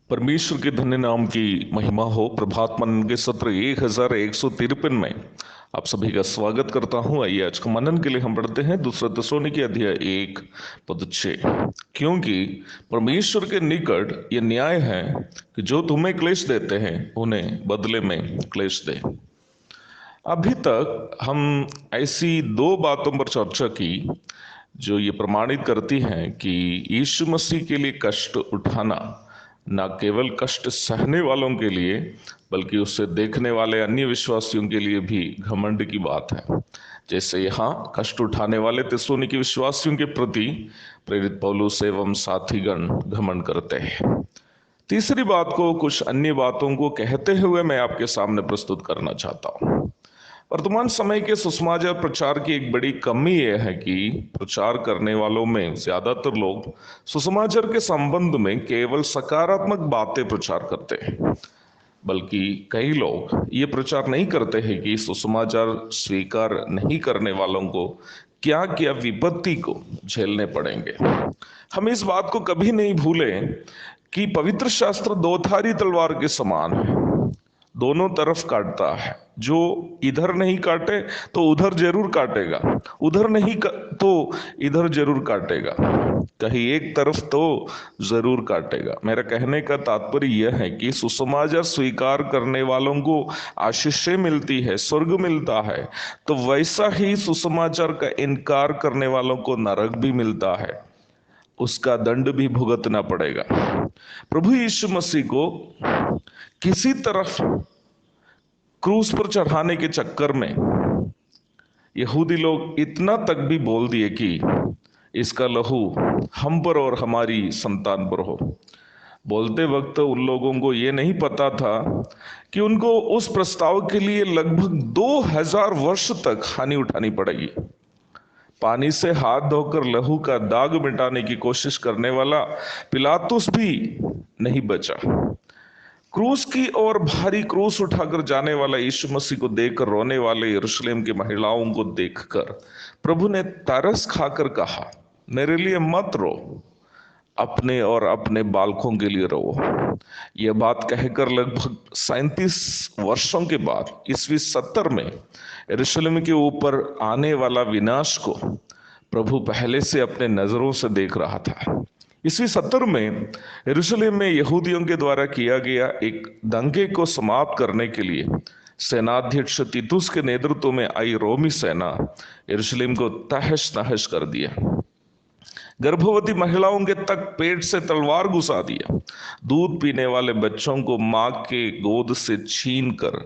परमेश्वर के धन्य नाम की महिमा हो। प्रभात मनन के सत्र 1153 में आप सभी का स्वागत करता हूं। आइए आज का मनन के लिए हम पढ़ते हैं दूसरा थिस्सलुनीके अध्याय 1 पद 6। क्योंकि परमेश्वर के निकट ये न्याय है कि जो तुम्हें क्लेश देते हैं उन्हें बदले में क्लेश दे। अभी तक हम ऐसी दो बातों पर चर्चा की जो ये प्रमाणित करती हैं कि यीशु मसीह के लिए कष्ट उठाना न केवल कष्ट सहने वालों के लिए बल्कि उसे देखने वाले अन्य विश्वासियों के लिए भी घमंड की बात है। जैसे यहाँ कष्ट उठाने वाले थिस्सलुनीके विश्वासियों के प्रति प्रेरित पौलुस एवं साथीगण घमंड करते हैं। तीसरी बात को कुछ अन्य बातों को कहते हुए मैं आपके सामने प्रस्तुत करना चाहता हूं। वर्तमान समय के सुसमाचार प्रचार की एक बड़ी कमी यह है कि प्रचार करने वालों में ज्यादातर लोग सुसमाचार के संबंध में केवल सकारात्मक बातें प्रचार करते हैं, बल्कि कई लोग ये प्रचार नहीं करते हैं कि सुसमाचार स्वीकार नहीं करने वालों को क्या क्या विपत्ति को झेलने पड़ेंगे। हम इस बात को कभी नहीं भूलें कि पवित्र शास्त्र दो धारी तलवार के समान है, दोनों तरफ काटता है। जो इधर नहीं काटे तो उधर जरूर काटेगा, उधर नहीं तो इधर जरूर काटेगा, कहीं एक तरफ तो जरूर काटेगा। मेरा कहने का तात्पर्य यह है कि सुसमाचार स्वीकार करने वालों को आशीषें मिलती है, स्वर्ग मिलता है, तो वैसा ही सुसमाचार का इनकार करने वालों को नरक भी मिलता है, उसका दंड भी भुगतना पड़ेगा। प्रभु यीशु मसीह को किसी तरफ क्रूस पर चढ़ाने के चक्कर में यहूदी लोग इतना तक भी बोल दिए कि इसका लहू हम पर और हमारी संतान पर हो। बोलते वक्त उन लोगों को यह नहीं पता था कि उनको उस प्रस्ताव के लिए लगभग 2000 वर्ष तक हानि उठानी पड़ेगी। पानी से हाथ धोकर लहू का दाग मिटाने की कोशिश करने वाला पिलातुस भी नहीं बचा। क्रूस की और भारी क्रूस उठाकर जाने वाला यीशु मसीह को देखकर रोने वाले यरूशलेम की महिलाओं को देखकर प्रभु ने तरस खाकर कहा, मेरे लिए मत रो, अपने और अपने बालकों के लिए रो। यह बात कहकर लगभग 37 वर्षों के बाद ईस्वी 70 में यरूशलेम के ऊपर आने वाला विनाश को प्रभु पहले से अपने नजरों से देख रहा था। ईस्वी 70 में यरूशलेम में यहूदियों के द्वारा किया गया एक दंगे को समाप्त करने के लिए सेनाध्यक्ष तीतुस के नेतृत्व में आई रोमी सेना यरूशलेम को तहस नहस कर दिया। गर्भवती महिलाओं के तक पेट से तलवार घुसा दिया। दूध पीने वाले बच्चों को मां के गोद से छीन कर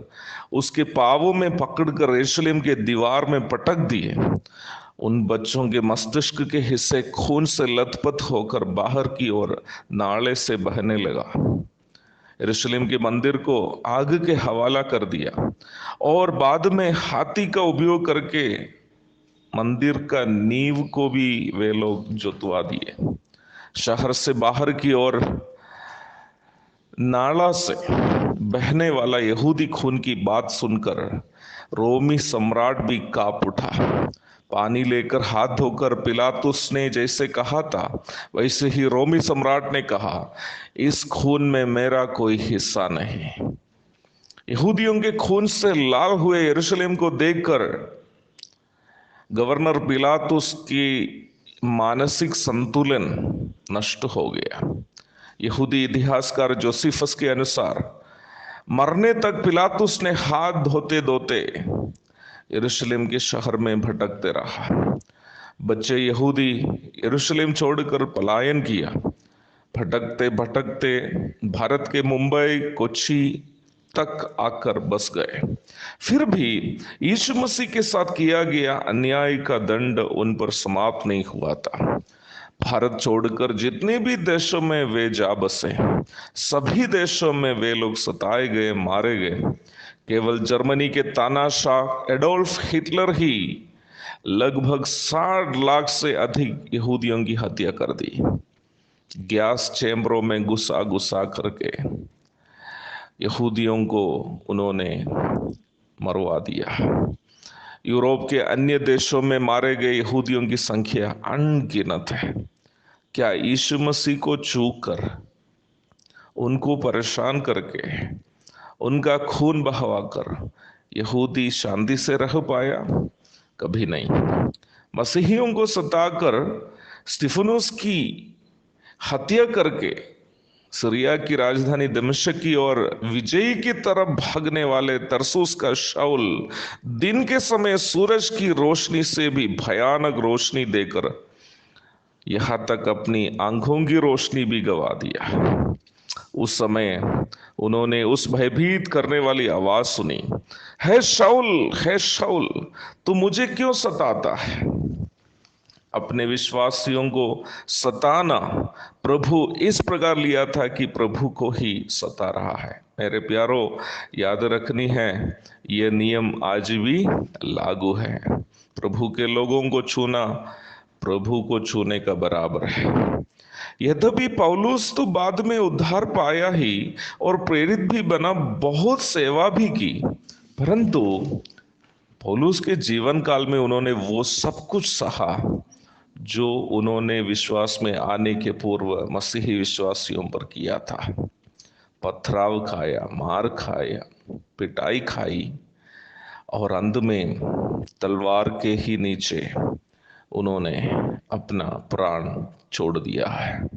उसके पावों में पकड़कर यरूशलेम के दीवार में पटक दिए। उन बच्चों के मस्तिष्क के हिस्से खून से लथपथ होकर बाहर की ओर नाले से बहने लगा। यरूशलेम के मंदिर को आग के हवाला कर दिया और बाद में हाथी का उपयोग करके मंदिर का नींव को भी वे लोग जुतवा दिए। शहर से बाहर की ओर नाला से बहने वाला यहूदी खून की बात सुनकर रोमी सम्राट भी कांप उठा। पानी लेकर हाथ धोकर पिलातुस ने जैसे कहा था वैसे ही रोमी सम्राट ने कहा, इस खून में मेरा कोई हिस्सा नहीं। यहूदियों के खून से लाल हुए यरूशलेम को देखकर गवर्नर पिलातुस की मानसिक संतुलन नष्ट हो गया। यहूदी इतिहासकार जोसेफस के अनुसार मरने तक पिलातुस ने हाथ धोते धोते यरूशलेम के शहर में भटकते रहा। बच्चे यहूदी यरूशलेम छोड़कर पलायन किया। भटकते भटकते भारत के मुंबई कोच्चि तक आकर बस गए। फिर भी यीशु मसीह के साथ किया गया अन्याय का दंड उन पर समाप्त नहीं हुआ था। भारत छोड़कर जितने भी देशों में वे जा बसे, सभी देशों में वे लोग सताए गए, मारे गए। केवल जर्मनी के तानाशाह एडोल्फ हिटलर ही लगभग 60 लाख से अधिक यहूदियों की हत्या कर दी। गैस चैम्बरों में घुसा घुसा करके यहूदियों को उन्होंने मरवा दिया। यूरोप के अन्य देशों में मारे गए यहूदियों की संख्या अनगिनत है। क्या यीशु मसीह को चूक कर उनको परेशान करके, उनका खून बहवाकर यहूदी शांति से रह पाया? कभी नहीं। मसीहियों को सताकर स्तिफनुस की हत्या करके सीरिया की राजधानी दमिश्क की ओर विजयी की तरफ भागने वाले तरसुस का शाऊल दिन के समय सूरज की रोशनी से भी भयानक रोशनी देकर यहां तक अपनी आंखों की रोशनी भी गवा दिया। उस समय उन्होंने उस भयभीत करने वाली आवाज सुनी, है शाऊल, तू मुझे क्यों सताता है? अपने विश्वासियों को सताना प्रभु इस प्रकार लिया था कि प्रभु को ही सता रहा है। मेरे प्यारो, याद रखनी है, यह नियम आज भी लागू है। प्रभु के लोगों को छूना प्रभु को छूने का बराबर है। यद्यपि पौलुस तो बाद में उद्धार पाया ही और प्रेरित भी बना, बहुत सेवा भी की, परंतु पौलुस के जीवन काल में उन्होंने वो सब कुछ सहा जो उन्होंने विश्वास में आने के पूर्व मसीही विश्वासियों पर किया था। पथराव खाया, मार खाया, पिटाई खाई और अंत में तलवार के ही नीचे उन्होंने अपना प्राण छोड़ दिया है।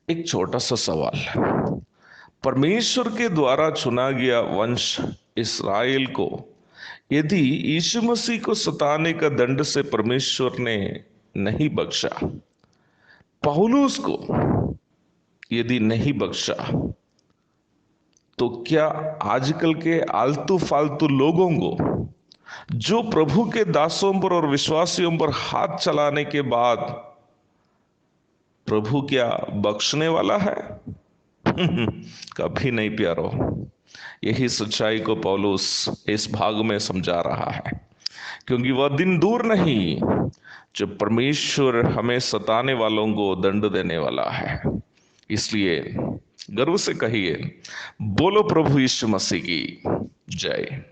एक छोटा सा सवाल, परमेश्वर के द्वारा चुना गया वंश इस्राएल को यदि यीशु मसीह को सताने का दंड से परमेश्वर ने नहीं बख्शा, पौलुस को यदि नहीं बख्शा, तो क्या आजकल के आलतू फालतू लोगों को, जो प्रभु के दासों पर और विश्वासियों पर हाथ चलाने के बाद प्रभु क्या बख्शने वाला है? कभी नहीं प्यारो। यही सच्चाई को पौलुस इस भाग में समझा रहा है, क्योंकि वह दिन दूर नहीं जब परमेश्वर हमें सताने वालों को दंड देने वाला है। इसलिए गर्व से कहिए, बोलो प्रभु यीशु मसीह की जय।